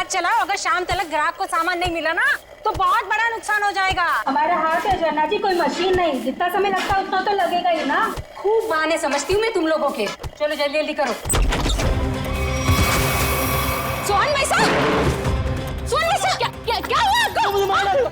मत चलाओ। अगर शाम तक ग्राहक को सामान नहीं मिला ना तो बहुत बड़ा नुकसान हो जाएगा। हमारा हाथ है जन्ना जी, कोई मशीन नहीं। जितना समय लगता है उतना तो लगेगा ही ना। खूब बहाने समझती हूँ मैं तुम लोगों के। चलो जल्दी जल्दी करो। सोहन भाई साहब, सोहन भाई साहब, क्या हुआ आपको? कौन मार रहा है?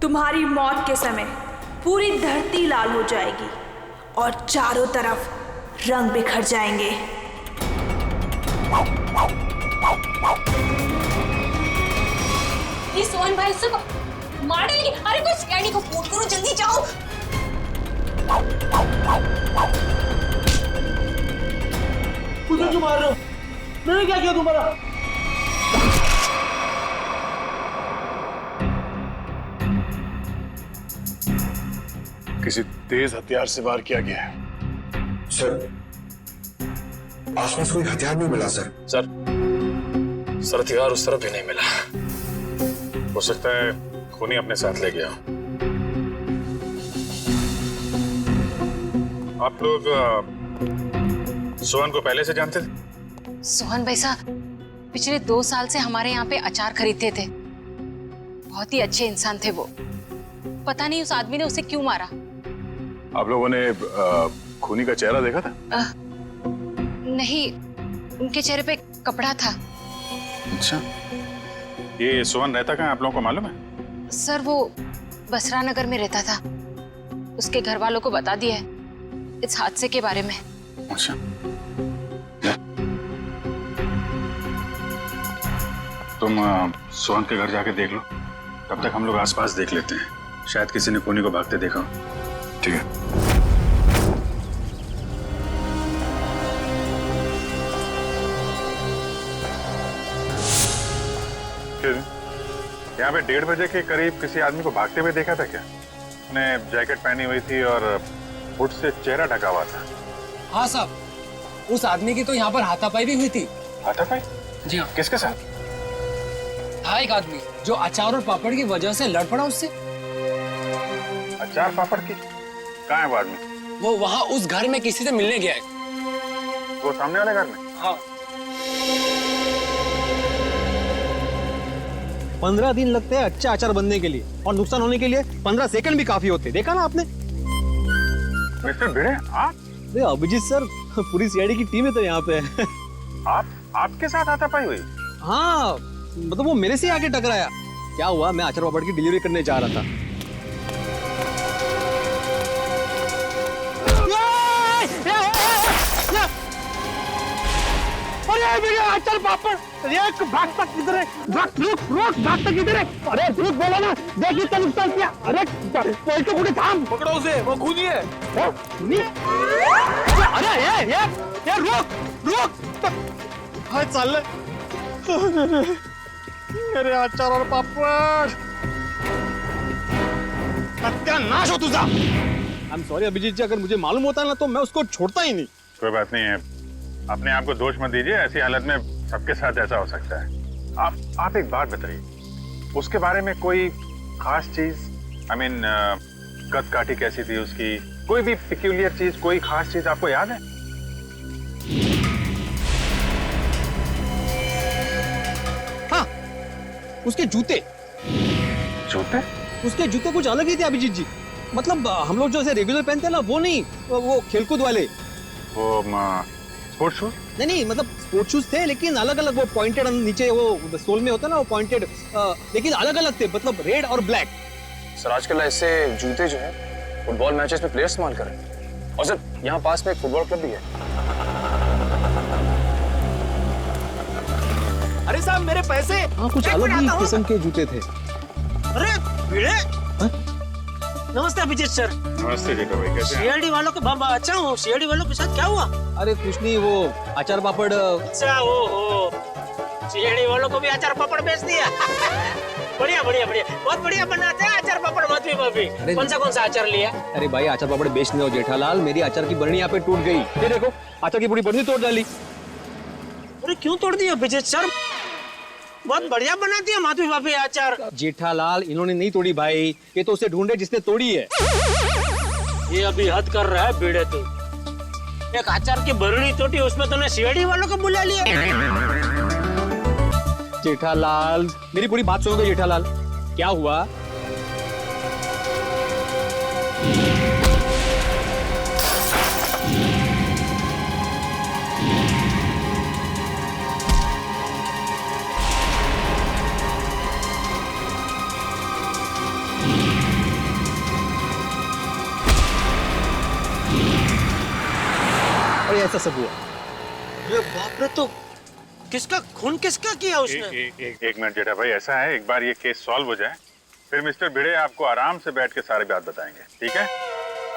तुम्हारी मौत के समय पूरी धरती लाल हो जाएगी और चारों तरफ रंग बिखर जाएंगे। ये सोहन भाई उसको मार डालेगी। अरे कोई सीआईडी को फोन करो, जल्दी जाओ। मुझे क्यों मार रहे हो? मैंने क्या किया तुम्हारा? किसी तेज हथियार से वार किया गया है। सर, आसपास कोई हथियार नहीं मिला सर। सर हथियार उस तरफ भी नहीं मिला। हो सकता है खूनी अपने साथ ले गया। आप लोग सोहन को पहले से जानते थे? सोहन भाई साहब पिछले 2 साल से हमारे यहाँ पे अचार खरीदते थे। बहुत ही अच्छे इंसान थे वो। पता नहीं उस आदमी ने उसे क्यों मारा। आप लोगों ने खूनी का चेहरा देखा था? नहीं, उनके चेहरे पे कपड़ा था। अच्छा, ये सोहन रहता कहाँ, आप लोगों को मालूम है? सर वो बसरा नगर में रहता था। उसके घर वालों को बता दिया है इस हादसे के बारे में। अच्छा, तुम सोहन के घर जाके देख लो। तब तक हम लोग आसपास देख लेते हैं, शायद किसी ने खूनी को भागते देखा हो। ठीक है। यहाँ पे 1:30 बजे के करीब किसी आदमी को भागते हुए देखा था क्या? उसने जैकेट पहनी हुई थी और हुड से चेहरा ढका हुआ था। हाँ साहब, उस आदमी की तो यहाँ पर हाथापाई भी हुई थी। हाथापाई? जी हाँ। किसके साथ? था एक आदमी जो अचार और पापड़ की वजह से लड़ पड़ा उससे। अचार पापड़ की? कहाँ है वो आदमी? वो वहाँ उस घर में किसी से मिलने गया है। वो सामने वाले घर में? हाँ। 15 दिन लगते हैं अच्छा अचार बनने के लिए और नुकसान होने के लिए 15 सेकंड भी काफी होते। देखा ना आपने? मिस्टर भिड़े, आप? अभिजीत सर, पूरी सीआईडी की टीम है तो यहाँ पे। आपके साथ हाथापाई हुई? हाँ, मतलब वो मेरे से आके टकराया। क्या हुआ, मैं अचार पापड़ की डिलीवरी करने जा रहा था। अरे अचार पापड़, भागता किधर है? रुक, भागता किधर है? अरे रुक, बोला ना, देखिए क्या नुकसान किया। अरे कोई तो पूरे थाम, पकड़ो उसे, वो खूनी है। अरे ये रुक। हाय चल। मेरे अचार और पापड़, सत्यानाश हो तुझा। आई एम सॉरी अभिजीत जी, अगर मुझे मालूम होता ना तो मैं उसको छोड़ता ही नहीं। कोई बात नहीं है, अपने आप को दोष मत दीजिए। ऐसी हालत में सबके साथ ऐसा हो सकता है। आप एक बात बताइए, उसके बारे में कोई खास चीज, आई मीन कद काठी कैसी थी उसकी, कोई भी पिक्यूलियर चीज, कोई खास चीज आपको याद है? हाँ, उसके जूते जूते? उसके जूते कुछ अलग ही थे अभिजीत जी। मतलब हम लोग जो ऐसे रेगुलर पहनते हैं ना, वो नहीं, वो खेलकूद वाले। वो स्पोर्ट्स शूज? नहीं, मतलब स्पोर्ट्स शूज थे लेकिन अलग अलग, वो पॉइंटेड नीचे वो सोल में होता है ना, वो पॉइंटेड, लेकिन अलग अलग थे, मतलब रेड और ब्लैक। सर आजकल ऐसे जूते जो है फुटबॉल मैचेस में प्लेयर्स इस्तेमाल कर रहे हैं। और सर यहाँ पास में एक फुटबॉल क्लब भी है। अरे साहब मेरे पैसे। हाँ, कुछ अलग ही किस्म के जूते थे। अरे भिड़े, नमस्ते अभिजीत सर। नमस्ते जेठा भाई, कैसे हैं? सीआईडी वालों के बाबा, अच्छा हूँ। सीआईडी वालों के साथ क्या हुआ? अरे कुछ नहीं, वो अचार पापड़। अच्छा हो, सीआईडी वालों को भी अचार पापड़ बेच दिया। बढ़िया बढ़िया बढ़िया, बहुत बढ़िया बनाते हैं अचार पापड़ माधवी भाभी। कौन सा अचार लिया? अरे भाई, अचार पापड़ बेच नहीं हो जेठालाल, मेरी अचार की बरनी यहाँ पे टूट गई। ये देखो, अचार की पूरी बरनी तोड़ डाली। अरे क्यों तोड़ दिया अभिजीत सर? बहुत बढ़िया बनाती है माधवी भाभी अचार। जेठालाल, इन्होंने नहीं तोड़ी भाई, ये तो उसे ढूंढे जिसने तोड़ी है। ये अभी हद कर रहा है भिड़े तू। एक अचार की बरनी तोड़ी, उसमें तूने सीआईडी वालों को बुला लिया। जेठालाल, मेरी पूरी बात सुनोगे जेठालाल? क्या हुआ? ऐसा सब हुआ। अरे बाप रे, तो किसका खून किसका किया उसने? एक मिनट जेठा भाई, ऐसा है, एक बार ये केस सॉल्व हो जाए, फिर मिस्टर भिड़े आपको आराम से बैठ के सारी बात बताएंगे, ठीक है?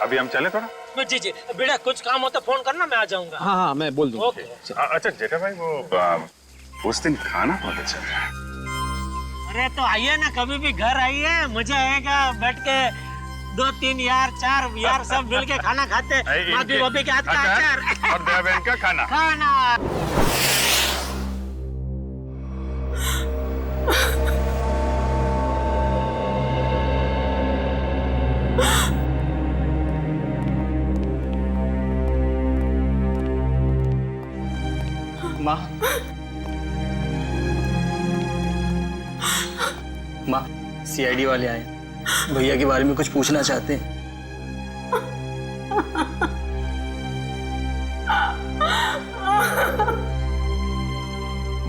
अभी हम चले थोड़ा। जी, बेटा कुछ काम हो तो फोन करना, मैं आ जाऊंगा। हाँ, मैं बोल दूंगा। ओके। अच्छा जेठा भाई, वो उस दिन खाना बहुत अच्छा था। अरे तो आइए ना, कभी भी घर आइए, मजा आएगा। बैठ के 2-3 यार 4 यार सब मिल के खाना खाते, माधवी भाभी के हाथ का अचार और दया बहन का खाना। माँ, सीआईडी वाले आए, भैया के बारे में कुछ पूछना चाहते हैं।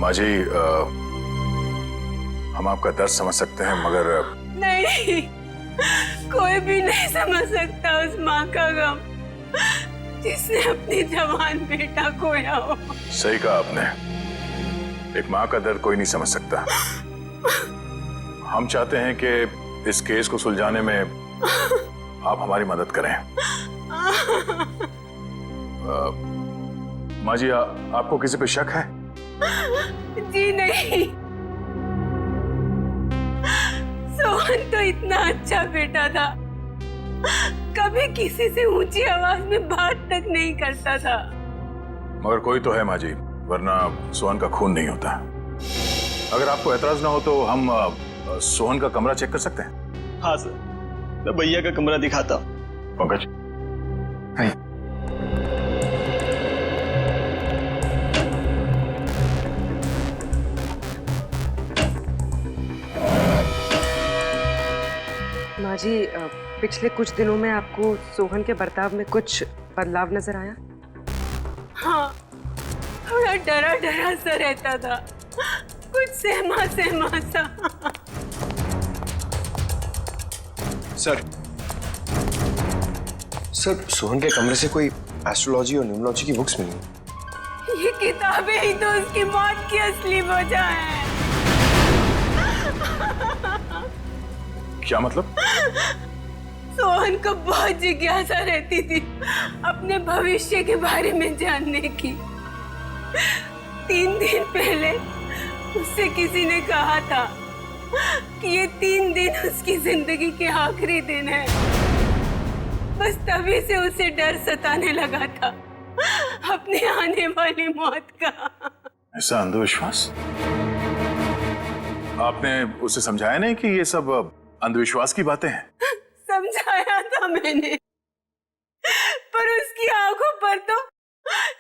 माँ जी, हम आपका दर्द समझ सकते हैं, मगर नहीं, कोई भी नहीं समझ सकता उस माँ का गम जिसने अपनी जवान बेटा खोया हो। सही कहा आपने, एक माँ का दर्द कोई नहीं समझ सकता। हम चाहते हैं कि इस केस को सुलझाने में आप हमारी मदद करें। माँ जी, आपको किसी पे शक है? जी नहीं, सोहन तो इतना अच्छा बेटा था, कभी किसी से ऊंची आवाज में बात तक नहीं करता था। मगर कोई तो है माँ जी, वरना सोहन का खून नहीं होता। अगर आपको एतराज ना हो तो हम सोहन का कमरा चेक कर सकते हैं? हाँ सर, मैं भैया का कमरा दिखाता हूँ। पंकज, माँ जी, पिछले कुछ दिनों में आपको सोहन के बर्ताव में कुछ बदलाव नजर आया? हाँ, थोड़ा डरा डरा सा रहता था, कुछ सहमा सहमा सा। सर, सोहन के कमरे से कोई एस्ट्रोलॉजी और न्यूमरोलॉजी की बुक्स मिली। ये किताबें ही तो उसकी मौत की असली वजह है। क्या मतलब? सोहन को बहुत जिज्ञासा रहती थी अपने भविष्य के बारे में जानने की। 3 दिन पहले उससे किसी ने कहा था कि ये 3 दिन उसकी जिंदगी के आखिरी दिन है। बस तभी से उसे डर सताने लगा था अपने आने वाली मौत का। ऐसा अंधविश्वास? आपने उसे समझाया नहीं कि ये सब अंधविश्वास की बातें हैं? समझाया था मैंने, पर उसकी आंखों पर तो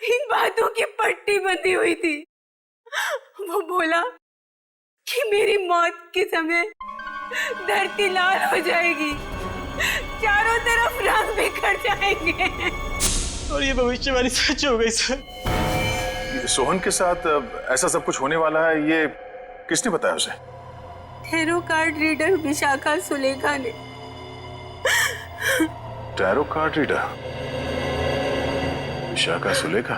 इन बातों की पट्टी बंधी हुई थी। वो बोला कि मेरी मौत के समय धरती लाल हो जाएगी, चारों तरफ रंग बिखर जाएंगे। और ये भविष्यवाणी सच हो गई सर। सोहन के साथ ऐसा सब कुछ होने वाला है, ये किसने बताया उसे? Tarot card reader Vishakha Sulekha ने। Tarot card reader Vishakha Sulekha?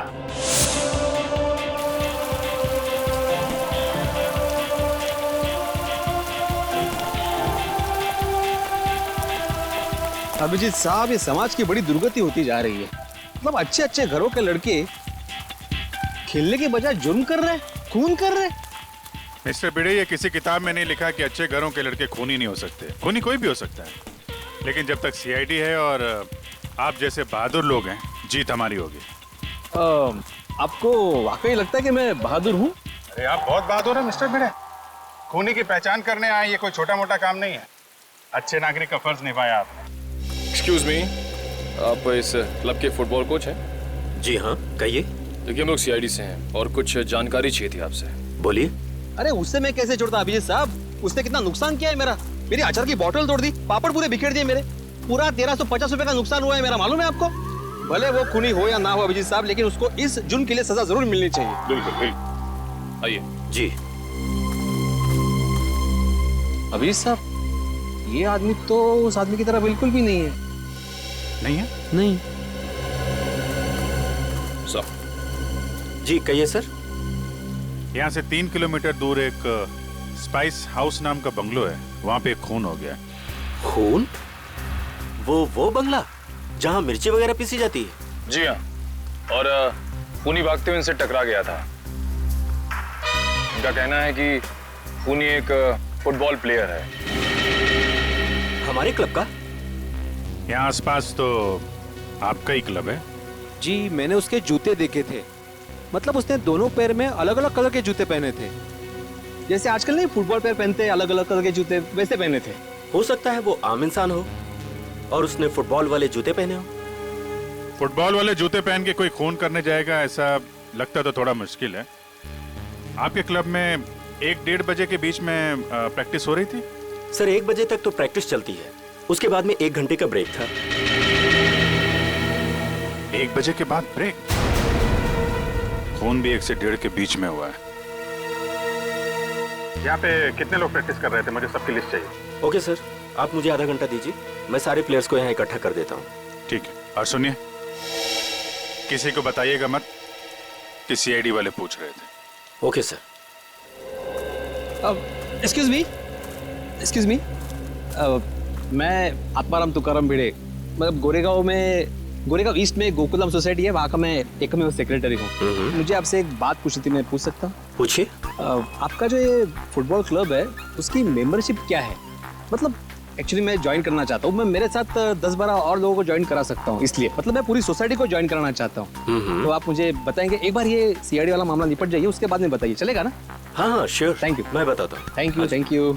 Abhijeet साहब, ये समाज की बड़ी दुर्गति होती जा रही है। मतलब अच्छे अच्छे घरों के लड़के खेलने के बजाय जुर्म कर रहे हैं, खून कर रहे हैं। मिस्टर भिड़े, ये किसी किताब में नहीं लिखा कि अच्छे घरों के लड़के खूनी नहीं हो सकते। खूनी कोई भी हो सकता है, लेकिन जब तक सीआईडी है और आप जैसे बहादुर लोग हैं, जीत हमारी होगी। आपको वाकई लगता है कि मैं बहादुर हूँ? अरे आप बहुत बहादुर हैं मिस्टर भिड़े। खूनी की पहचान करने आए, ये कोई छोटा मोटा काम नहीं है। अच्छे नागरिक का फर्ज निभाया आपने। एक्सक्यूज मी, आप इस क्लब के फुटबॉल कोच हैं? जी हाँ, कहिए। देखिए, हम लोग सीआईडी से हैं और कुछ जानकारी चाहिए थी आपसे। बोलिए। अरे उससे मैं कैसे छोड़ता अभिजीत साहब? उसने कितना नुकसान किया है मेरा। मेरी अचार की बोतल तोड़ दी, पापड़ पूरे बिखेर दिए मेरे। पूरा 1350 रुपए का नुकसान हुआ है मेरा, मालूम है आपको? भले वो खूनी हो या ना हो अभिजीत साहब, लेकिन उसको इस जुर्म के लिए सजा जरूर मिलनी चाहिए। बिल्कुल बिल्कुल, आइए। जी। अभिजीत साहब, ये आदमी तो उस आदमी की तरह बिल्कुल भी नहीं है। नहीं है? नहीं। सर। जी कहिए सर। यहाँ से 3 किलोमीटर दूर एक स्पाइस हाउस नाम का बंगलो है, वहाँ पे एक खून हो गया। खून? वो बंगला जहाँ मिर्ची वगैरह पीसी जाती है? जी हाँ, और खूनी भागते हुए इनसे टकरा गया था। इनका कहना है कि खूनी एक फुटबॉल प्लेयर है। हमारे क्लब का? यहाँ आसपास तो आपका ही क्लब है। जी, मैंने उसके जूते देखे थे। मतलब उसने दोनों पैर में अलग अलग कलर के जूते पहने थे, जैसे आजकल नहीं फुटबॉल पैर पहनते अलग अलग कलर के जूते, वैसे पहने थे। हो सकता है वो आम इंसान हो और उसने फुटबॉल वाले जूते पहने हो। फुटबॉल वाले जूते पहन के कोई खून करने जाएगा, ऐसा लगता तो थोड़ा मुश्किल है। आपके क्लब में 1-1:30 बजे के बीच में प्रैक्टिस हो रही थी? सर 1 बजे तक तो प्रैक्टिस चलती है, उसके बाद में 1 घंटे का ब्रेक था। 1 बजे के बाद ब्रेक? खून भी 1 से 1:30 के बीच में हुआ है। यहाँ पे कितने लोग प्रैक्टिस कर रहे थे? मुझे सबकी लिस्ट चाहिए। ओके सर, आप मुझे आधा घंटा दीजिए, मैं सारे प्लेयर्स को यहाँ इकट्ठा कर देता हूँ। ठीक है, और सुनिए, किसी को बताइएगा मत कि सीआईडी वाले पूछ रहे थे। Okay sir. एक्सक्यूज मी, मैं आत्माराम तुकाराम भिड़े, मतलब गोरेगांव ईस्ट में गोकुलम सोसाइटी है, वहाँ का मैं एकमेव सेक्रेटरी हूँ। मुझे आपसे एक बात पूछनी थी, मैं पूछ सकता हूँ? पूछिए। आपका जो ये फुटबॉल क्लब है, उसकी मेंबरशिप क्या है? मतलब एक्चुअली मैं ज्वाइन करना चाहता हूँ। मैं मेरे साथ 10-12 और लोगों को ज्वाइन करा सकता हूँ, इसलिए मतलब मैं पूरी सोसाइटी को ज्वाइन कराना चाहता हूँ। तो आप मुझे बताएंगे, एक बार ये सीआईडी वाला मामला निपट जाइए, उसके बाद में बताइए, चलेगा ना? हाँ श्योर। Thank you. मैं बताता हूँ। Thank you.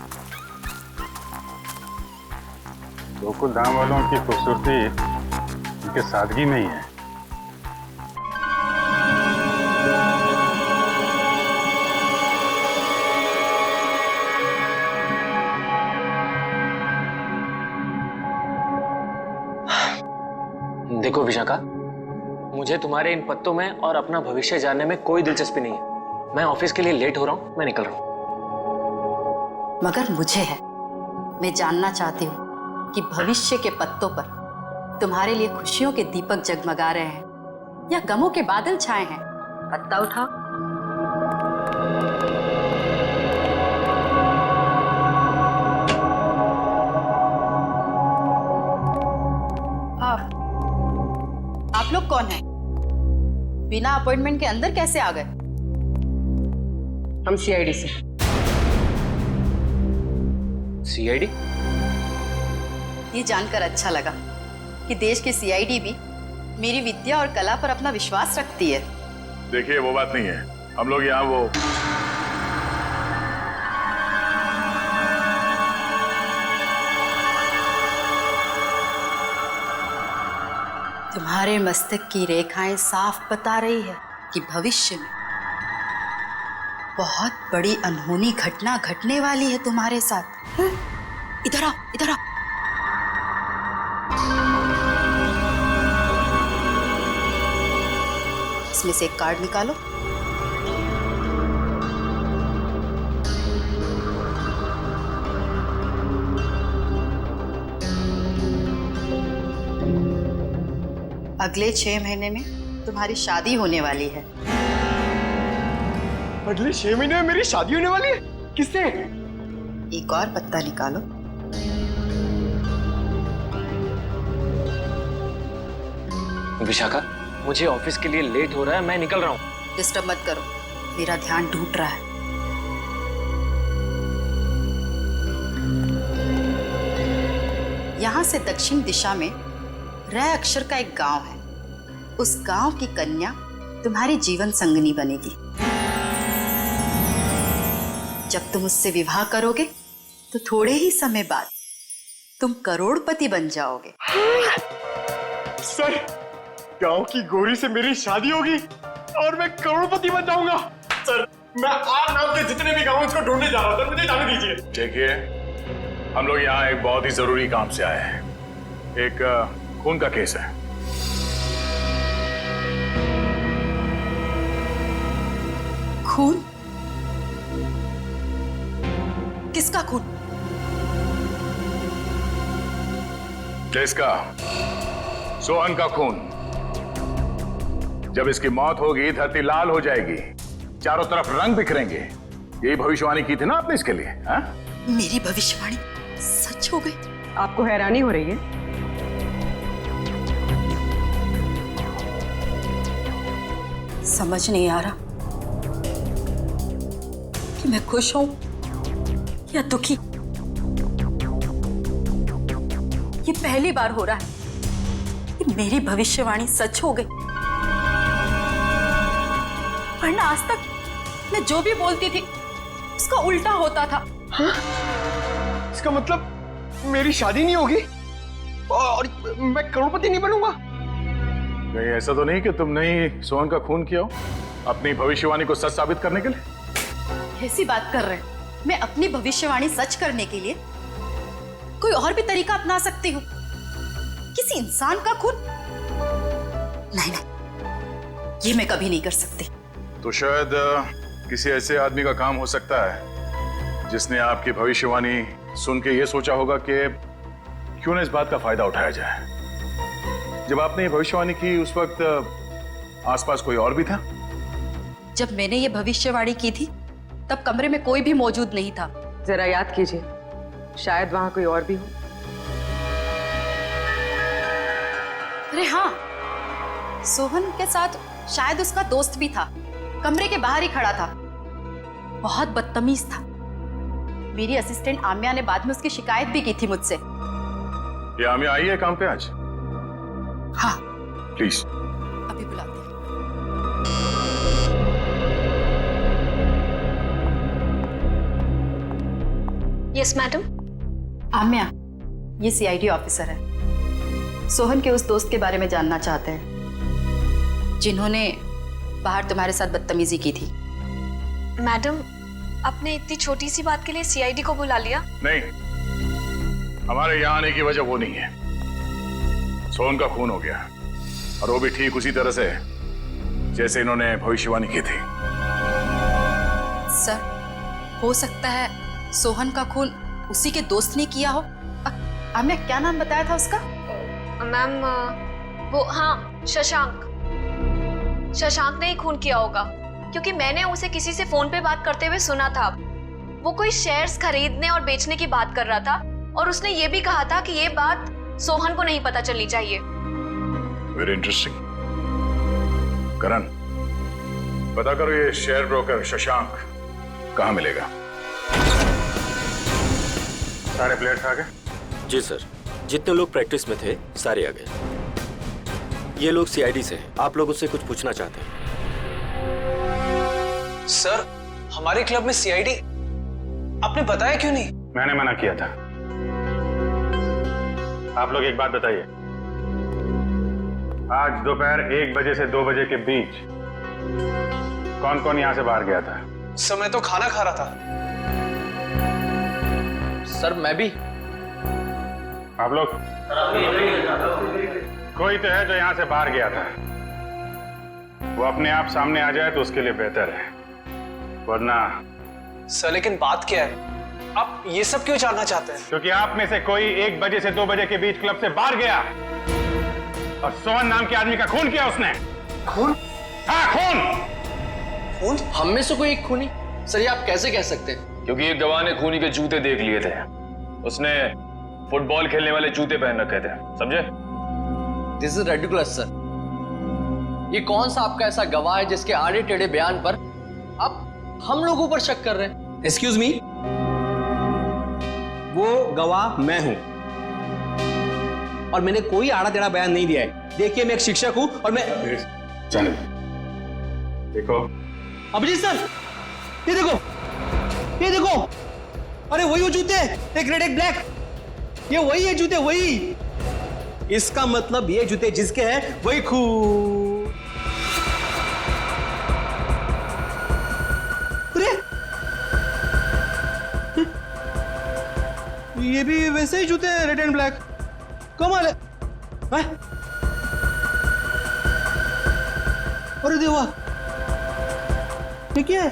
गोकुल धाम वालों की खूबसूरती उनके सादगी में ही है। देखो विशाखा, मुझे तुम्हारे इन पत्तों में और अपना भविष्य जानने में कोई दिलचस्पी नहीं है। मैं ऑफिस के लिए लेट हो रहा हूँ, मैं निकल रहा हूँ। मगर मुझे है, मैं जानना चाहती हूँ कि भविष्य के पत्तों पर तुम्हारे लिए खुशियों के दीपक जगमगा रहे हैं या गमों के बादल छाए हैं। पत्ता उठाओ। आप लोग कौन हैं? बिना अपॉइंटमेंट के अंदर कैसे आ गए? हम सीआईडी से। सीआईडी? ये जानकर अच्छा लगा कि देश के सीआईडी भी मेरी विद्या और कला पर अपना विश्वास रखती है। देखिए, वो बात नहीं है। हम लोग यहाँ वो तुम्हारे मस्तक की रेखाएं साफ बता रही है कि भविष्य में बहुत बड़ी अनहोनी घटना घटने वाली है तुम्हारे साथ। इधर आओ, इधर आओ। इसमें से एक कार्ड निकालो। अगले 6 महीने में तुम्हारी शादी होने वाली है। अगले 6 महीने में मेरी शादी होने वाली है? किससे? एक और पत्ता निकालो। विशाखा, मुझे ऑफिस के लिए लेट हो रहा है, मैं निकल रहा हूँ। डिस्टर्ब मत करो, मेरा ध्यान टूट रहा है। यहाँ से दक्षिण दिशा में र अक्षर का एक गांव है। उस गांव की कन्या तुम्हारी जीवन संगनी बनेगी। जब तुम उससे विवाह करोगे तो थोड़े ही समय बाद तुम करोड़पति बन जाओगे। सर, गांव की गोरी से मेरी शादी होगी और मैं करोड़पति बन जाऊंगा। सर, मैं आप नाम के जितने भी गांव उसको ढूंढने जा रहा था, मुझे जाने दीजिए। देखिए, हम लोग यहाँ एक बहुत ही जरूरी काम से आए हैं। एक खून का केस है। खून? किसका खून? किसका? सोहन का खून। जब इसकी मौत होगी, धरती लाल हो जाएगी, चारों तरफ रंग बिखरेंगे। यही भविष्यवाणी की थी ना आपने इसके लिए? हा? मेरी भविष्यवाणी सच हो गई? आपको हैरानी हो रही है? समझ नहीं आ रहा कि मैं खुश हूं या दुखी। ये पहली बार हो रहा है कि मेरी भविष्यवाणी सच हो गई। वरना आज तक मैं जो भी बोलती थी उसका उल्टा होता था। हाँ? इसका मतलब मेरी शादी नहीं होगी और मैं करोड़पति नहीं बनूंगा? नहीं, ऐसा तो नहीं कि तुमने ही सोहन का खून किया हो अपनी भविष्यवाणी को सच साबित करने के लिए? ऐसी बात कर रहे हैं। मैं अपनी भविष्यवाणी सच करने के लिए कोई और भी तरीका अपना सकती हूँ। किसी इंसान का खून? नहीं नहीं, ये मैं कभी नहीं कर सकती। तो शायद किसी ऐसे आदमी का काम हो सकता है जिसने आपकी भविष्यवाणी सुन के ये सोचा होगा कि क्यों ना इस बात का फायदा उठाया जाए। जब आपने ये भविष्यवाणी की उस वक्त आसपास कोई और भी था? जब मैंने ये भविष्यवाणी की थी तब कमरे में कोई भी मौजूद नहीं था। जरा याद कीजिए, शायद वहां कोई और भी हो। अरे हाँ, सोहन के साथ शायद उसका दोस्त भी था। कमरे के बाहर ही खड़ा था, बहुत बदतमीज था। मेरी असिस्टेंट आम्या ने बाद में उसकी शिकायत भी की थी मुझसे। ये आम्या आई है काम पे आज? हाँ। प्लीज। अभी बुलाते हैं। Yes madam. आम्या, ये सीआईडी ऑफिसर है। सोहन के उस दोस्त के बारे में जानना चाहते हैं जिन्होंने बाहर तुम्हारे साथ बदतमीजी की थी। मैडम, आपने इतनी छोटी सी बात के लिए सीआईडी को बुला लिया? नहीं, हमारे यहाँ आने की वजह वो नहीं है। सोहन का खून हो गया और वो भी ठीक उसी तरह से जैसे इन्होंने भविष्यवाणी की थी। सर, हो सकता है सोहन का खून उसी के दोस्त ने किया हो। आम्या, क्या नाम बताया था उसका? मैम, वो हाँ, शशांक। शशांक ने ही खून किया होगा क्योंकि मैंने उसे किसी से फोन पे बात करते हुए सुना था। वो कोई शेयर्स खरीदने और बेचने की बात कर रहा था और उसने ये भी कहा था कि ये बात सोहन को नहीं पता चलनी चाहिए। Very interesting. करण, पता करो ये शेयर ब्रोकर शशांक कहाँ मिलेगा। सारे प्लेयर्स आ गए? जी सर, जितने लोग प्रैक्टिस में थे सारे आ गए। ये लोग सीआईडी से हैं। आप लोग उससे कुछ पूछना चाहते हैं? सर हमारे क्लब में सीआईडी, आपने बताया क्यों नहीं? मैंने मना किया था। आप लोग एक बात बताइए, आज दोपहर 1 बजे से 2 बजे के बीच कौन कौन यहां से बाहर गया था? सर मैं तो खाना खा रहा था। सर मैं भी। आप लोग? कोई तो है जो यहां से बाहर गया था, वो अपने आप सामने आ जाए तो उसके लिए बेहतर है, वरना। सर लेकिन बात क्या है, आप ये सब क्यों जानना चाहते हैं? क्योंकि आप में से कोई 1 बजे से 2 बजे के बीच क्लब से बाहर गया और सोहन नाम के आदमी का खून किया उसने। खून? हाँ खून। खून? हम में से कोई एक खूनी? सर ये आप कैसे कह सकते हैं? क्योंकि एक गवाह ने खूनी के जूते देख लिए थे, उसने फुटबॉल खेलने वाले जूते पहन रखे थे, समझे? This is ridiculous sir. ये कौन सा आपका ऐसा गवाह है जिसके आड़े टेढ़े बयान पर आप हम लोगों पर शक कर रहे हैं? एक्सक्यूज मी, वो गवाह मैं हूं और मैंने कोई आड़ा टेढ़ा बयान नहीं दिया है। देखिए मैं एक शिक्षक हूं और मैं जाने देखो अभिजीत सर, ये देखो, ये देखो, अरे वही वो जूते, एक रेड एक ब्लैक, ये वही है जूते, वही। इसका मतलब ये जूते जिसके हैं वही खून। अरे ये भी वैसे ही जूते हैं, रेड एंड ब्लैक। कमाल है। अरे देवा, ये क्या है?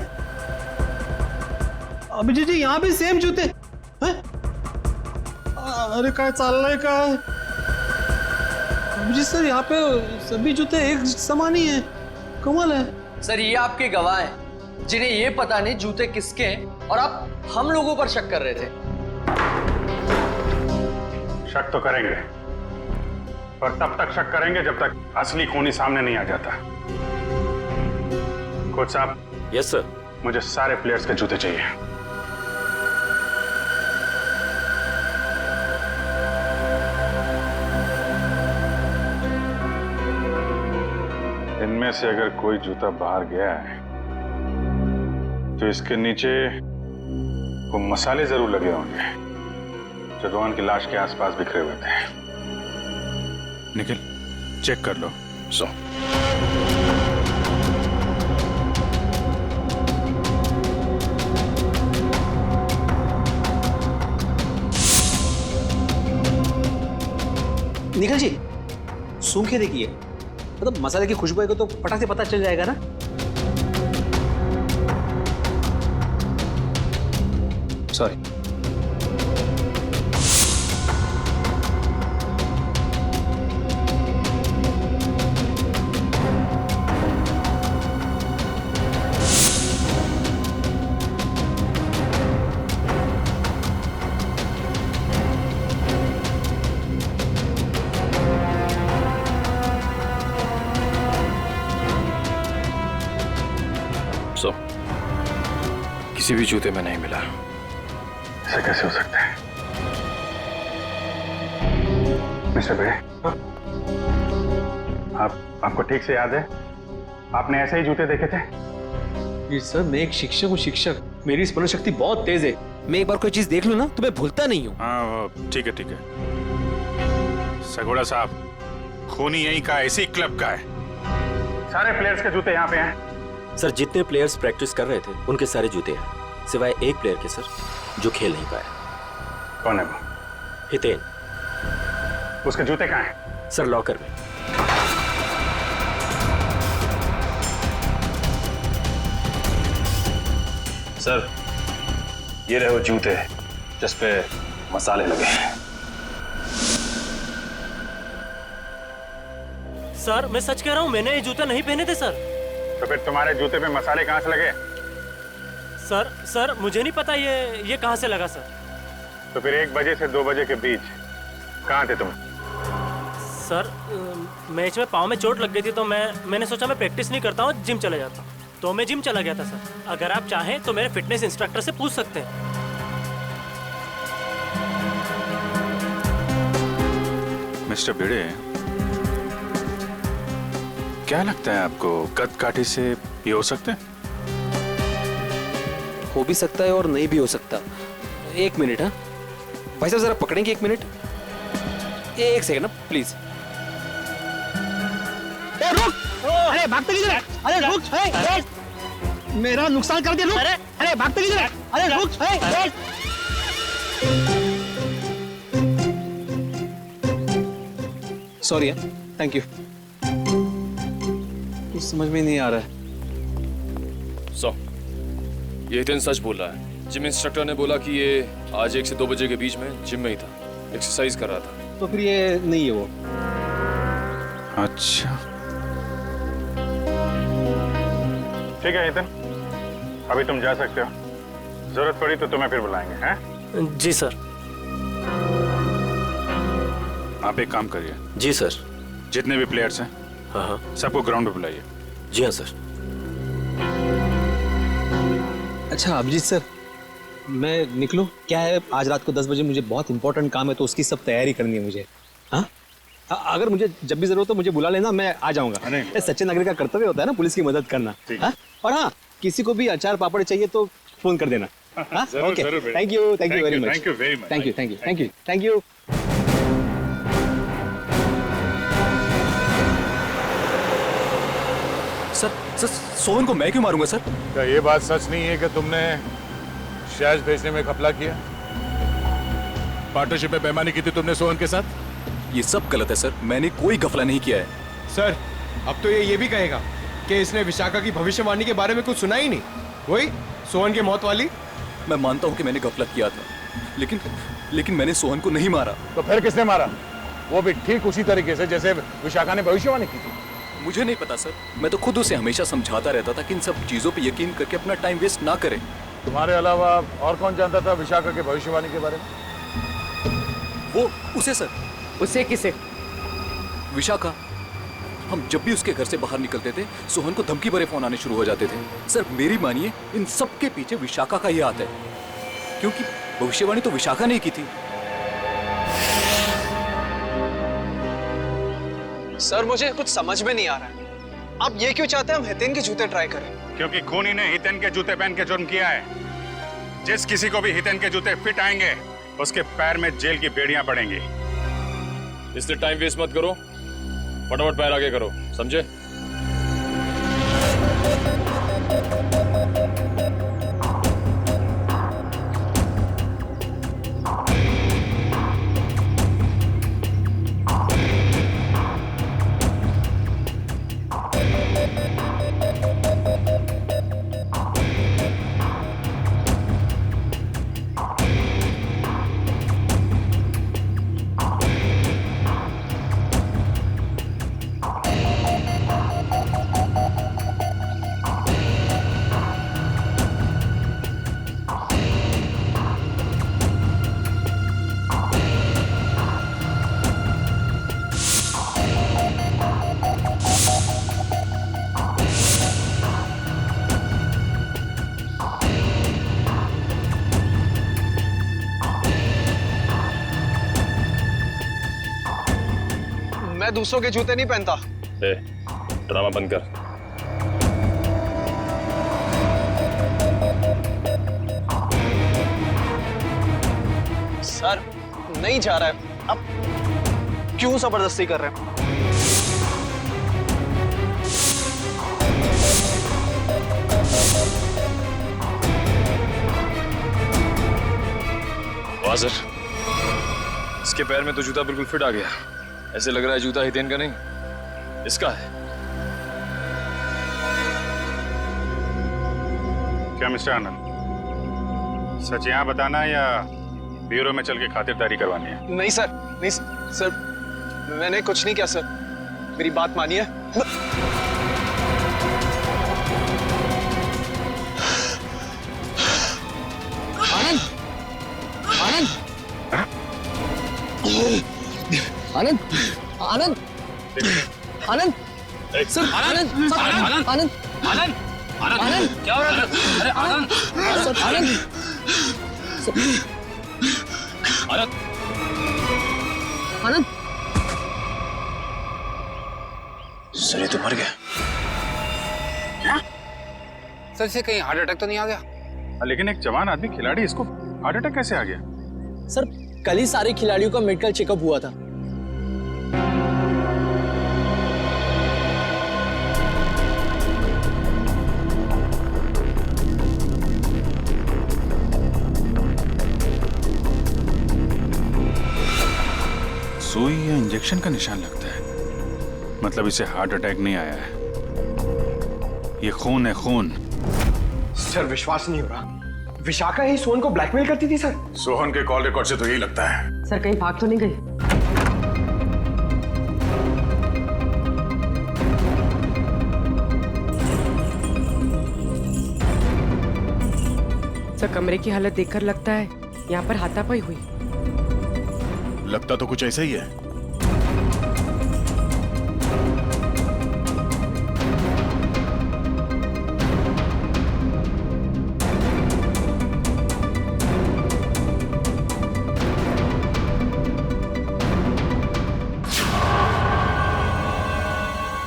अभिजीत जी यहाँ भी सेम जूते हैं? अरे काय चाललंय काय? अभिजीत सर यहाँ पे सभी जूते एक समान ही हैं, कमाल है। सर ये आपके गवाह हैं जिन्हें ये पता नहीं जूते किसके हैं और आप हम लोगों पर शक कर रहे थे। शक तो करेंगे, पर तब तक शक करेंगे जब तक असली खूनी सामने नहीं आ जाता। कोच साहब। Yes sir. मुझे सारे प्लेयर्स के जूते चाहिए। इनमें से अगर कोई जूता बाहर गया है तो इसके नीचे वो मसाले जरूर लगे होंगे जो रोहन की लाश के आसपास बिखरे हुए थे। निखिल चेक कर लो। सो निखिल जी सूंघ के देखिए, मतलब मसाले की खुशबू आएगी तो फटाक से पता चल जाएगा ना। सॉरी। किसी भी जूते में नहीं मिला। ऐसा कैसे हो सकता है? मिस्टर भिड़े, आपको ठीक से याद है आपने ऐसे ही जूते देखे थे? जी सर, मैं एक शिक्षक हूँ, शिक्षक। मेरी स्मरण शक्ति बहुत तेज है। मैं एक बार कोई चीज देख लूं ना तो मैं भूलता नहीं हूँ। हाँ ठीक है ठीक है। सगोड़ा साहब, खूनी यहीं का, इसी क्लब का है। सारे प्लेयर्स के जूते यहाँ पे हैं। सर जितने प्लेयर्स प्रैक्टिस कर रहे थे उनके सारे जूते हैं, सिवाय एक प्लेयर के सर जो खेल नहीं पाया। कौन है वो? हितेन। उसके जूते कहाँ हैं? सर लॉकर में। सर ये रहे वो जूते जिस पे मसाले लगे हैं। सर मैं सच कह रहा हूँ, मैंने ये जूते नहीं पहने थे सर। तो फिर तुम्हारे जूते पे मसाले कहाँ से लगे? सर मुझे नहीं पता ये कहाँ से लगा सर। तो फिर 1 बजे से 2 बजे के बीच कहाँ थे तुम? सर मैच में पाँव में चोट लग गई थी तो मैंने सोचा मैं प्रैक्टिस नहीं करता हूँ, जिम चला जाता, तो मैं जिम चला गया था सर। अगर आप चाहें तो मेरे फिटनेस इंस्ट्रक्टर से पूछ सकते हैं। मिस्टर भिड़े, क्या लगता है आपको कद काठी से ये हो सकते हैं? हो भी सकता है और नहीं भी हो सकता। एक मिनट। हाँ भाई साहब जरा पकड़ेंगे, एक मिनट, एक सेकंड ना प्लीज। रुक! अरे भागते किधर है? अरे रुक! मेरा नुकसान कर दिया, रुक! अरे भागते किधर है? अरे रुक! सॉरी है, थैंक यू। कुछ समझ में नहीं आ रहा है। ये हितेन सच बोल रहा है। जिम इंस्ट्रक्टर ने बोला कि ये आज 1 से 2 बजे के बीच में जिम में ही था, एक्सरसाइज कर रहा था। तो फिर ये नहीं है वो। अच्छा ठीक है हितेन, अभी तुम जा सकते हो। जरूरत पड़ी तो तुम्हें फिर बुलाएंगे, हैं? जी सर। आप एक काम करिए। जी सर। जितने भी प्लेयर्स हैं, हाँ, सबको ग्राउंड पे बुलाइए। जी हाँ सर। अच्छा अभिजीत सर, मैं निकलूं? क्या है, आज रात को 10 बजे मुझे बहुत इंपॉर्टेंट काम है, तो उसकी सब तैयारी करनी है मुझे। हाँ, अगर मुझे जब भी जरूरत हो मुझे बुला लेना, मैं आ जाऊंगा। ये सच्चे नागरिक का कर्तव्य होता है ना, पुलिस की मदद करना। हाँ? और हाँ, किसी को भी अचार पापड़ चाहिए तो फोन कर देना। Okay, thank you very much. Thank you very much. Thank you. Sir Sohan को मैं क्यों मारूंगा सर? क्या ये बात सच नहीं है कि तुमने शहज भेजने में घपला किया? पार्टनरशिप में बेईमानी की थी तुमने सोहन के साथ? ये सब गलत है सर, मैंने कोई घपला नहीं किया है। सर अब तो ये भी कहेगा कि इसने विशाखा की भविष्यवाणी के बारे में कुछ सुना ही नहीं, वही सोहन की मौत वाली। मैं मानता हूँ कि मैंने घपला किया था, लेकिन मैंने सोहन को नहीं मारा। तो फिर किसने मारा? वो भी ठीक उसी तरीके से जैसे विशाखा ने भविष्यवाणी की थी। मुझे नहीं पता सर, मैं तो खुद उसे हमेशा समझाता रहता था कि इन सब चीजों पे यकीन करके अपना टाइम वेस्ट ना करे। तुम्हारे अलावा और कौन जानता था विशाखा के भविष्यवाणी के बारे में? वो उसे सर। उसे किसे? विशाखा। हम जब भी उसके घर से बाहर निकलते थे, सोहन को धमकी भरे फोन आने शुरू हो जाते थे। सर मेरी मानिए, इन सब के पीछे विशाखा का ही हाथ है, क्योंकि भविष्यवाणी तो विशाखा ने की थी। सर मुझे कुछ समझ में नहीं आ रहा है, आप ये क्यों चाहते हैं हम हितेन के जूते ट्राई करें? क्योंकि खूनी ने हितेन के जूते पहन के जुर्म किया है। जिस किसी को भी हितेन के जूते फिट आएंगे, उसके पैर में जेल की बेड़ियां पड़ेंगी। इसलिए टाइम वेस्ट मत करो, फटाफट पैर आगे करो, समझे? मैं दूसरों के जूते नहीं पहनता। ड्रामा बंद कर। सर नहीं जा रहा है, अब क्यों जबरदस्ती कर रहे हैं? वाह सर, इसके पैर में तो जूता बिल्कुल फिट आ गया। ऐसे लग रहा है जूता हितेन का नहीं, इसका है। क्या मिस्टर आनंद, सच यहाँ बताना या ब्यूरो में चल के खातिरदारी करवानी है? नहीं सर, नहीं सर, मैंने कुछ नहीं किया सर, मेरी बात मानिए। आनंद, आनंद, आनंद, आनंद, आनंद, सर, आनंद, आनंद, आनंद, आनंद, आनंद, क्या हो रहा है? अरे आनंद, सर, आनंद, आनंद, आनंद, सर ये तो मर गया। क्या? सर इसे कहीं हार्ट अटैक तो नहीं आ गया? लेकिन एक जवान आदमी खिलाड़ी, इसको हार्ट अटैक कैसे आ गया? सर कल ही सारे खिलाड़ियों का मेडिकल चेकअप हुआ था। सुई या इंजेक्शन का निशान लगता है, मतलब इसे हार्ट अटैक नहीं आया है, ये खून है, खून। सर विश्वास नहीं हो रहा, विशाखा ही सोहन को ब्लैकमेल करती थी सर। सोहन के कॉल रिकॉर्ड से तो यही लगता है। सर कहीं भाग तो नहीं गई? सर कमरे की हालत देखकर लगता है यहाँ पर हाथापाई हुई। लगता तो कुछ ऐसा ही है।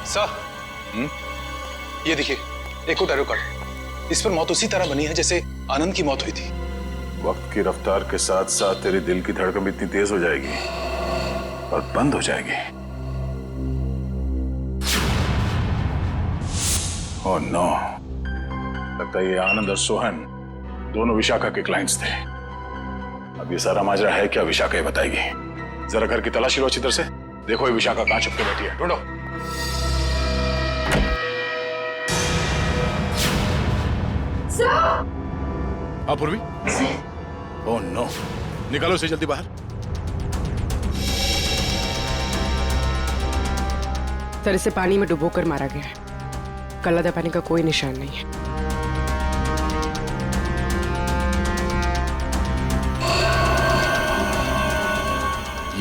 सर ये देखिए, एक और टैरो कार्ड, इस पर मौत उसी तरह बनी है जैसे आनंद की मौत हुई थी। वक्त की रफ्तार के साथ साथ तेरे दिल की धड़कन भी इतनी तेज हो जाएगी और बंद हो जाएगी। ओह नो, लगता है ये आनंद और सोहन दोनों विशाखा के क्लाइंट्स थे। अब ये सारा माजरा है क्या, विशाखा ही बताएगी। जरा घर की तलाशी लो अच्छी तरह से, देखो ये विशाखा कहां छुप के बैठी है, ढूंढो। पूर्वी, ओह नो, निकालो इसे जल्दी बाहर। सर इसे पानी में डुबोकर मारा गया है, गला दबाने का कोई निशान नहीं है।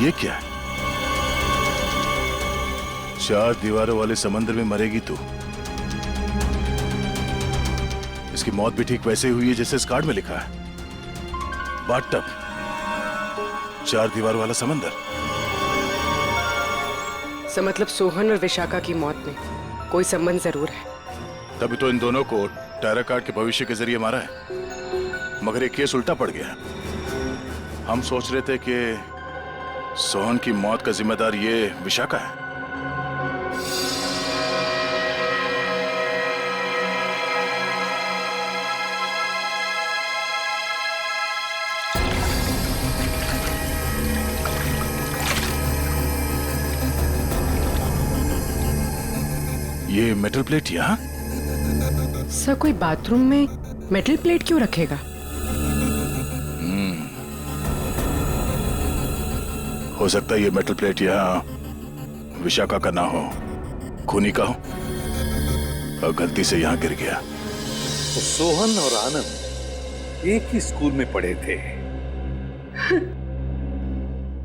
ये क्या है? 4 दीवारों वाले समंदर में मरेगी तू। इसकी मौत भी ठीक वैसे हुई है जैसे इस कार्ड में लिखा है, बाथटब, 4 दीवार वाला समंदर। सर मतलब सोहन और विशाखा की मौत में कोई संबंध जरूर है। तभी तो इन दोनों को टैरो कार्ड के भविष्य के जरिए मारा है, मगर ये केस उल्टा पड़ गया। हम सोच रहे थे कि सोहन की मौत का जिम्मेदार ये विशाखा है। ये मेटल प्लेट यहाँ? सर कोई बाथरूम में मेटल प्लेट क्यों रखेगा? हो सकता है ये मेटल प्लेट यहाँ विशाखा का ना हो, खूनी का हो और गलती से यहाँ गिर गया। तो सोहन और आनंद एक ही स्कूल में पढ़े थे।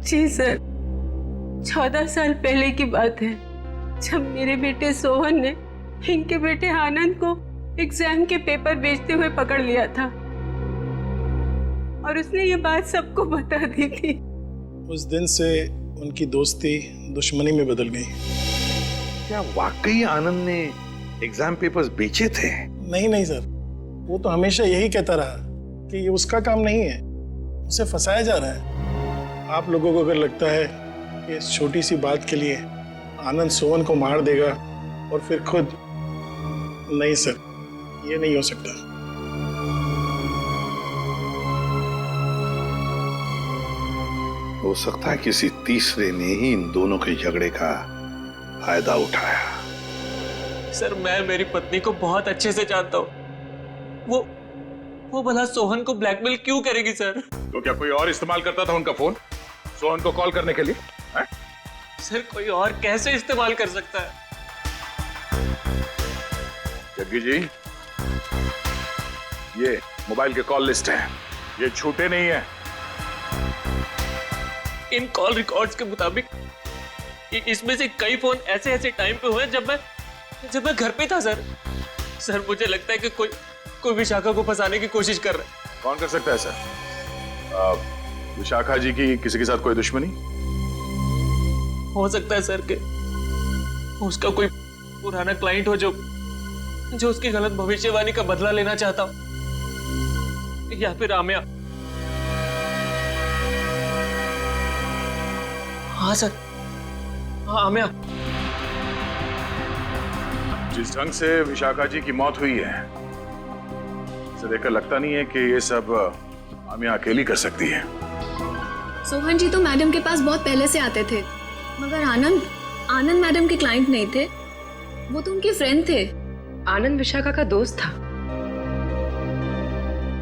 जी सर, 14 साल पहले की बात है, जब मेरे बेटे सोहन ने इनके बेटे आनंद को एग्जाम के पेपर बेचते हुए पकड़ लिया था और उसने ये बात सबको बता दी थी। उस दिन से उनकी दोस्ती दुश्मनी में बदल गई। क्या वाकई आनंद ने एग्जाम पेपर्स बेचे थे? नहीं सर, वो तो हमेशा यही कहता रहा कि ये उसका काम नहीं है, उसे फंसाया जा रहा है। आप लोगों को अगर लगता है कि इस छोटी सी बात के लिए आनंद सोहन को मार देगा और फिर खुद, नहीं सर, ये नहीं हो सकता। हो सकता है किसी तीसरे ने ही इन दोनों के झगड़े का फायदा उठाया। सर मैं मेरी पत्नी को बहुत अच्छे से जानता हूँ, वो भला सोहन को ब्लैकमेल क्यों करेगी सर? तो क्या कोई और इस्तेमाल करता था उनका फोन सोहन को कॉल करने के लिए? है? सर कोई और कैसे इस्तेमाल कर सकता है? जग्गी जी, ये मोबाइल के कॉल लिस्ट है, ये झूठे नहीं है। इन कॉल रिकॉर्ड्स के मुताबिक इसमें से कई फोन ऐसे टाइम पे हुए जब मैं घर पे था सर मुझे लगता है कि कोई विशाखा को फंसाने की कोशिश कर रहा है। कौन कर सकता है सर? विशाखा जी की किसी के साथ कोई दुश्मनी? हो सकता है सर कि उसका कोई पुराना क्लाइंट हो जो उसकी गलत भविष्यवाणी का बदला लेना चाहता हो। या फिर आमिया। हाँ सर, हाँ आमिया। जिस ढंग से विशाखा जी की मौत हुई है, इसे देखकर लगता नहीं है कि ये सब आमिया अकेली कर सकती है। सोहन जी तो मैडम के पास बहुत पहले से आते थे, मगर आनंद मैडम के क्लाइंट नहीं थे, वो तो उनके फ्रेंड थे। आनंद विशाखा का दोस्त था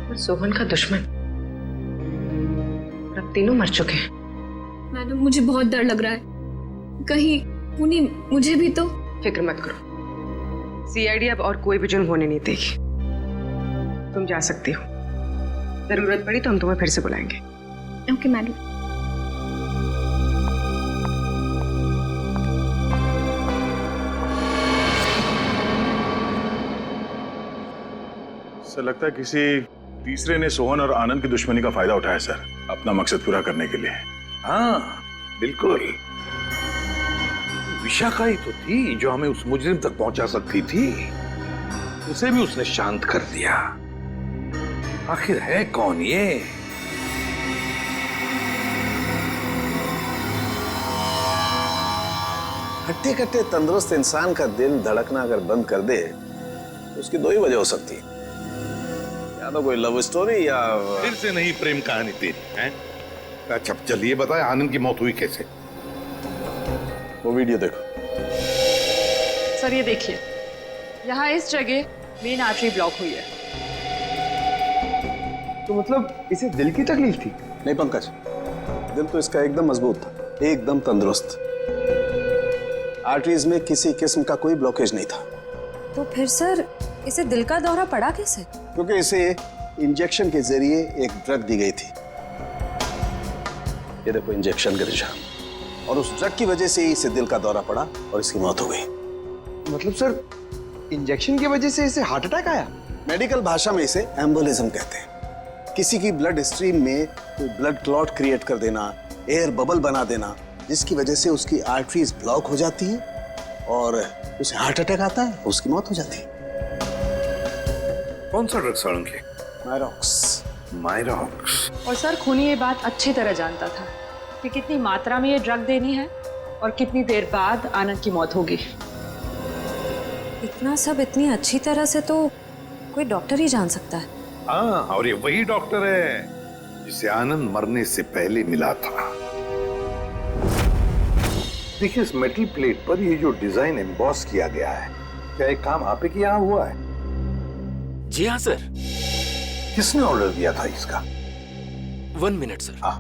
और सोहन का दुश्मन। अब तीनों मर चुके हैं। मैडम मुझे बहुत डर लग रहा है, कहीं पुनी मुझे भी तो। फिक्र मत करो, सीआईडी अब और कोई भी जुर्म होने नहीं देगी। तुम जा सकती हो, जरूरत पड़ी तो हम तुम्हें फिर से बुलाएंगे। Okay madam. सर लगता है किसी तीसरे ने सोहन और आनंद की दुश्मनी का फायदा उठाया सर, अपना मकसद पूरा करने के लिए। हाँ बिल्कुल, विशाखा ही तो थी जो हमें उस मुजरिम तक पहुंचा सकती थी। उसे भी उसने शांत कर दिया। आखिर है कौन ये? हट्टे कट्टे तंदुरुस्त इंसान का दिल धड़कना अगर बंद कर दे तो उसकी दो ही वजह हो सकती है, या तो कोई लव स्टोरी या फिर से नहीं प्रेम कहानी तेरी है। अच्छा चलिए बताए आनंद की मौत हुई कैसे? वो वीडियो देखो। सर ये देखिए, यहाँ इस जगह मेन आर्टरी ब्लॉक हुई है। तो मतलब इसे दिल की तकलीफ थी? नहीं पंकज, दिल तो इसका एकदम मजबूत था, एकदम तंदुरुस्त। आर्टरीज में किसी किस्म का कोई ब्लॉकेज नहीं था। तो फिर सर इसे दिल का दौरा पड़ा कैसे? क्योंकि इसे इंजेक्शन के जरिए एक ड्रग दी गई थी। ये देखो इंजेक्शन का निशान, और उस ड्रग की वजह से ही इसे दिल का दौरा पड़ा और इसकी मौत हो गई। मतलब सर इंजेक्शन की वजह से इसे हार्ट अटैक आया? मेडिकल भाषा में इसे एम्बोलिज्म कहते हैं। किसी की ब्लड स्ट्रीम में कोई ब्लड क्लॉट क्रिएट कर देना, एयर बबल बना देना, जिसकी वजह से उसकी आर्टरीज ब्लॉक हो जाती है और उसे हार्ट अटैक आता है, उसकी मौत हो जाती है। कौन सा ड्रग सारंगी? मायरॉक्स। मायरॉक्स। और सर खूनी ये बात अच्छी तरह जानता था कि कितनी मात्रा में ये ड्रग देनी है और कितनी देर बाद आनंद की मौत होगी। इतना सब इतनी अच्छी तरह से तो कोई डॉक्टर ही जान सकता है। हाँ, और ये वही डॉक्टर है जिसे आनंद मरने से पहले मिला था। देखिए इस मेटल प्लेट पर ये जो डिजाइन एम्बॉस किया गया है, क्या एक काम आप ही के यहाँ हुआ है? जी हाँ सर। किसने ऑर्डर दिया था इसका? 1 मिनट सर। हाँ।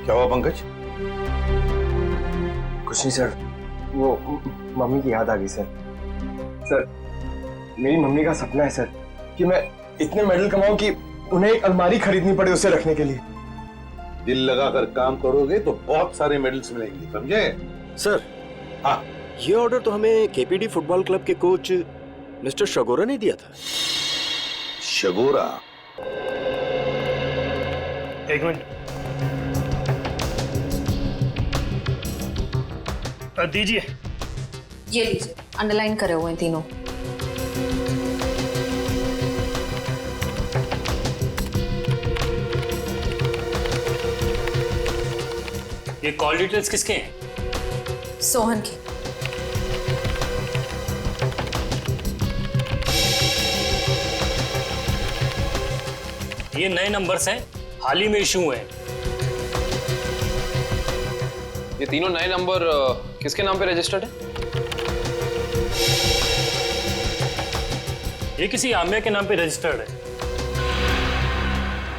क्या हुआ पंकज? कुछ नहीं सर, वो मम्मी की याद आ गई सर। सर मेरी मम्मी का सपना है सर कि मैं इतने मेडल कमाऊं कि उन्हें एक अलमारी खरीदनी पड़े उसे रखने के लिए। दिल लगाकर काम करोगे तो बहुत सारे मेडल्स मिलेंगे, समझे? सर हाँ, ये ऑर्डर तो हमें केपीडी फुटबॉल क्लब के कोच मिस्टर शगोरा ने दिया था। शगोरा? एक मिनट दीजिए। ये लीजिए, अंडरलाइन करे हुए हैं तीनों। ये कॉल डिटेल्स किसके हैं? सोहन की। ये नए नंबर्स हैं, हाल ही में इशू हुए हैं। ये तीनों नए नंबर किसके नाम पे रजिस्टर्ड है? ये किसी आमिया के नाम पे रजिस्टर्ड है।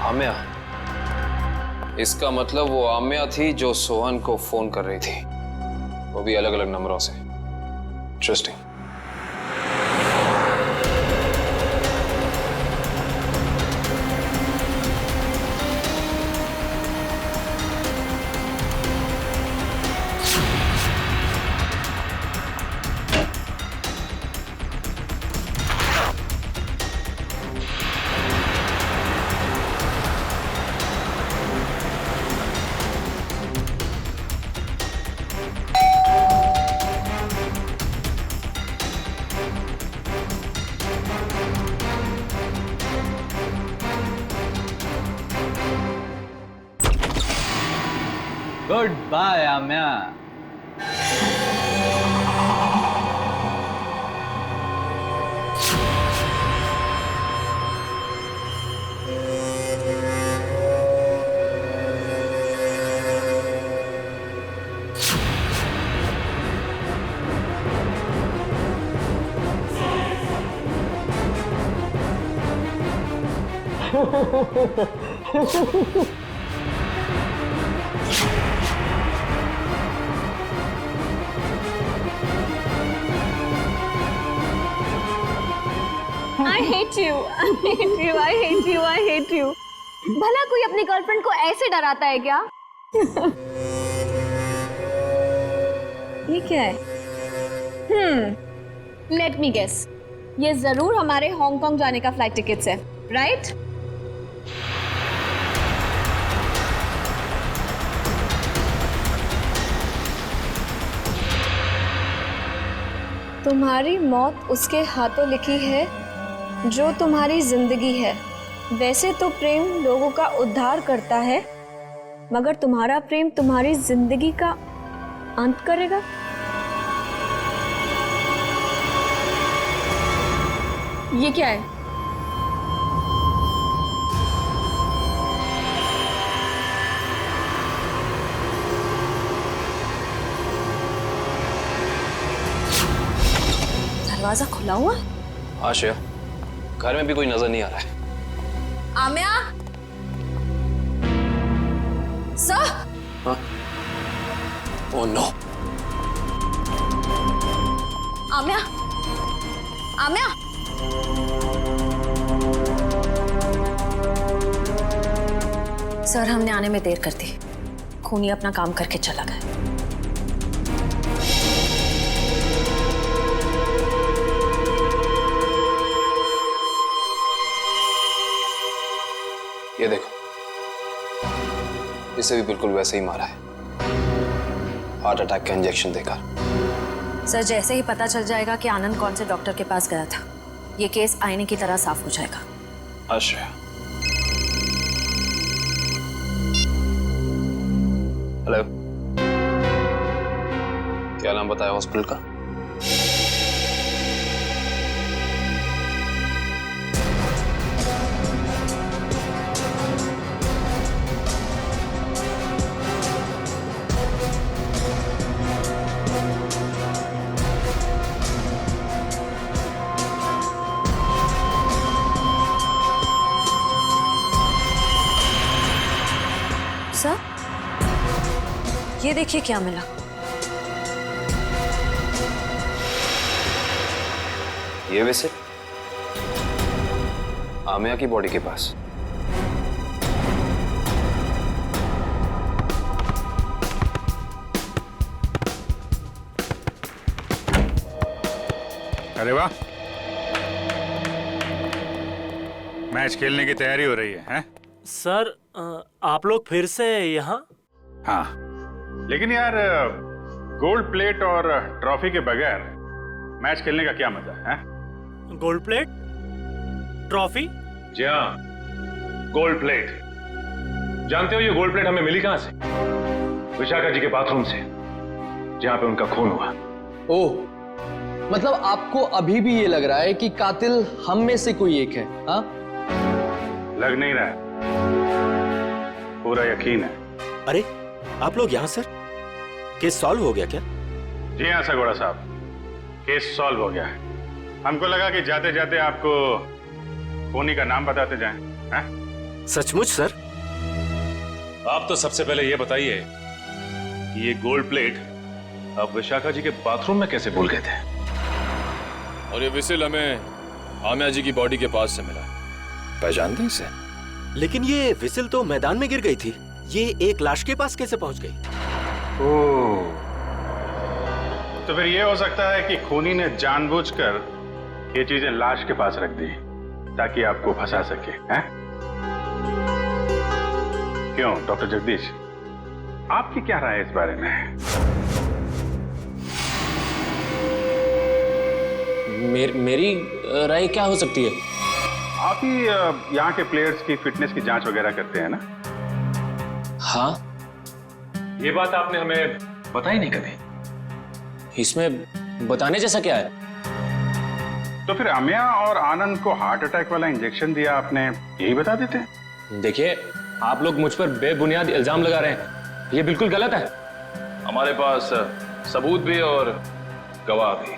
आमिया? इसका मतलब वो आमिया थी जो सोहन को फोन कर रही थी, वो भी अलग अलग नंबरों से। Interesting. Good bye Amya. I hate you. I hate you. I hate you. I hate you. भला कोई अपनी गर्लफ्रेंड को ऐसे डराता है क्या? ये क्या है? Let me guess. ये जरूर हमारे हांगकांग जाने का फ्लाइट टिकट्स है, राइट? तुम्हारी मौत उसके हाथों लिखी है जो तुम्हारी जिंदगी है। वैसे तो प्रेम लोगों का उद्धार करता है, मगर तुम्हारा प्रेम तुम्हारी जिंदगी का अंत करेगा। ये क्या है? दरवाजा खुला हुआ? हाँ श्रेया, घर में भी कोई नजर नहीं आ रहा है। आम्या? सर? हाँ? Oh no. आम्या? आम्या? सर, हमने आने में देर कर दी। खूनी अपना काम करके चला गया। ये देखो, इसे भी बिल्कुल वैसे ही मारा है, हार्ट अटैक का इंजेक्शन देकर। सर, जैसे ही पता चल जाएगा कि आनंद कौन से डॉक्टर के पास गया था, ये केस आईने की तरह साफ हो जाएगा। अच्छा। हेलो, क्या नाम बताया हॉस्पिटल का? सर, ये देखिए क्या मिला। ये विजिट आमिया की बॉडी के पास। अरे वाह, मैच खेलने की तैयारी हो रही है, हैं? सर, आप लोग फिर से यहाँ? हाँ, लेकिन यार गोल्ड प्लेट और ट्रॉफी के बगैर मैच खेलने का क्या मजा है? Gold plate, trophy? जी हाँ, गोल्ड प्लेट। जानते हो ये गोल्ड प्लेट हमें मिली कहां से? विशाखा जी के बाथरूम से, जहां पे उनका खून हुआ। ओह, मतलब आपको अभी भी ये लग रहा है कि कातिल हम में से कोई एक है? हाँ, लग नहीं रहा है, पूरा यकीन है। अरे आप लोग यहाँ सर, केस सॉल्व हो गया क्या? जी हाँ सगोड़ा साहब, केस सॉल्व हो गया है। हमको लगा कि जाते जाते आपको खूनी का नाम बताते जाएं, हैं? सचमुच सर? आप तो सबसे पहले ये बताइए कि ये गोल्ड प्लेट आप विशाखा जी के बाथरूम में कैसे भूल गए थे? और ये विसिल हमें आमिया जी की बॉडी के पास से मिला। पहचानते हैं इसे? लेकिन ये विसिल तो मैदान में गिर गई थी, ये एक लाश के पास कैसे पहुंच गई? ओह, तो फिर ये हो सकता है कि खूनी ने जानबूझकर ये चीजें लाश के पास रख दी ताकि आपको फंसा सके, हैं? क्यों डॉक्टर जगदीश, आपकी क्या राय है इस बारे में? मेरी राय क्या हो सकती है? आप ही यहाँ के प्लेयर्स की फिटनेस की जांच वगैरह करते हैं ना? हाँ, ये बात आपने हमें बताई नहीं कभी। इसमें बताने जैसा क्या है? तो फिर अमिया और आनंद को हार्ट अटैक वाला इंजेक्शन दिया आपने, यही बता देते? देखिए, आप लोग मुझ पर बेबुनियाद इल्जाम लगा रहे हैं, ये बिल्कुल गलत है। हमारे पास सबूत भी और गवाह भी।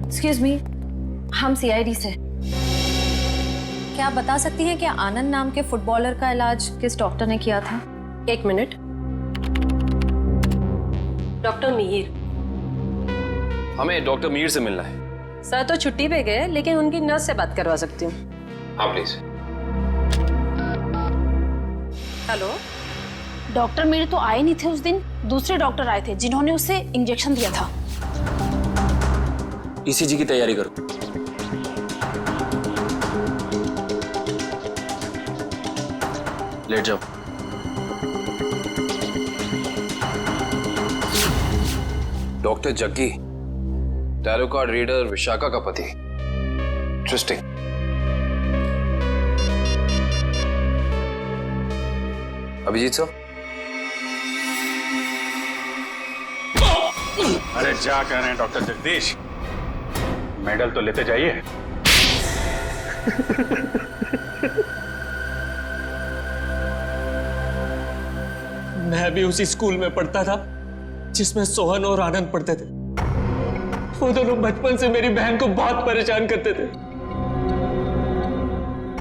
एक्सक्यूज मी, हम सीआईडी से। क्या आप बता सकती हैं कि आनंद नाम के फुटबॉलर का इलाज किस डॉक्टर ने किया था? एक मिनट। डॉक्टर मीर। हमें डॉक्टर मीर से मिलना है। सर तो छुट्टी पे गए, लेकिन उनकी नर्स से बात करवा सकती हूँ। हाँ प्लीज। हेलो, डॉक्टर मीर तो आए नहीं थे उस दिन, दूसरे डॉक्टर आए थे जिन्होंने उसे इंजेक्शन दिया था। ईसीजी की तैयारी करो। लेट जाओ। Doctor Jaggi, tarot card reader Vishakha का पति। इंटरेस्टिंग। अभिजीत सर। अरे जा कह रहे हैं डॉक्टर जगदीश, मेडल तो लेते जाइए। मैं भी उसी स्कूल में पढ़ता था जिसमें सोहन और आनंद पढ़ते थे। वो दोनों बचपन से मेरी बहन को बहुत परेशान करते थे,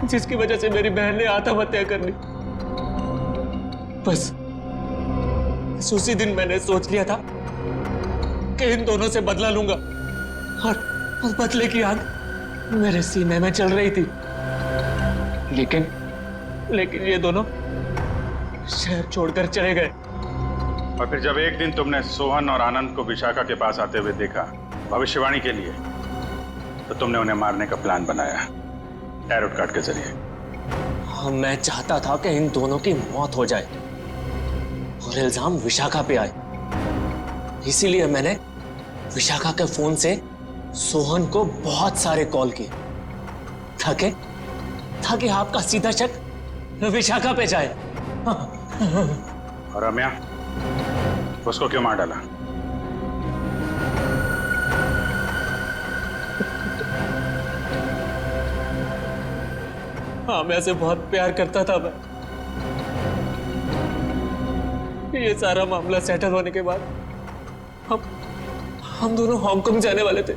जिसकी वजह से मेरी बहन ने आत्महत्या कर ली। बस उसी दिन मैंने सोच लिया था कि इन दोनों से बदला लूंगा, और उस बदले की आग मेरे सीने में चल रही थी। लेकिन ये दोनों शहर छोड़कर चले गए। और फिर जब एक दिन तुमने सोहन और आनंद को विशाखा के पास आते हुए देखा भविष्यवाणी के लिए, तो तुमने उन्हें मारने का प्लान बनाया टैरो कार्ड के जरिए। मैं चाहता था कि इन दोनों की मौत हो जाए और इल्जाम विशाखा पे आए। इसीलिए मैंने विशाखा के फोन से सोहन को बहुत सारे कॉल किए ताकि आपका सीधा शक विशाखा पे जाए। और रम्या, उसको क्यों मार डाला? हाँ, मैं से बहुत प्यार करता था मैं। ये सारा मामला सेटल होने के बाद हम दोनों हांगकांग जाने वाले थे,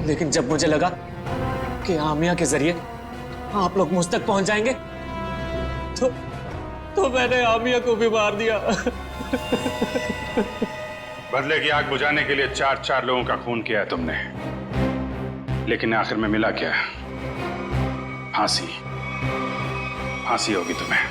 लेकिन जब मुझे लगा कि आमिया के जरिए आप लोग मुझ तक पहुंच जाएंगे, तो मैंने आमिया को भी मार दिया। बदले की आग बुझाने के लिए 4 लोगों का खून किया तुमने, लेकिन आखिर में मिला क्या? फांसी। फांसी होगी तुम्हें।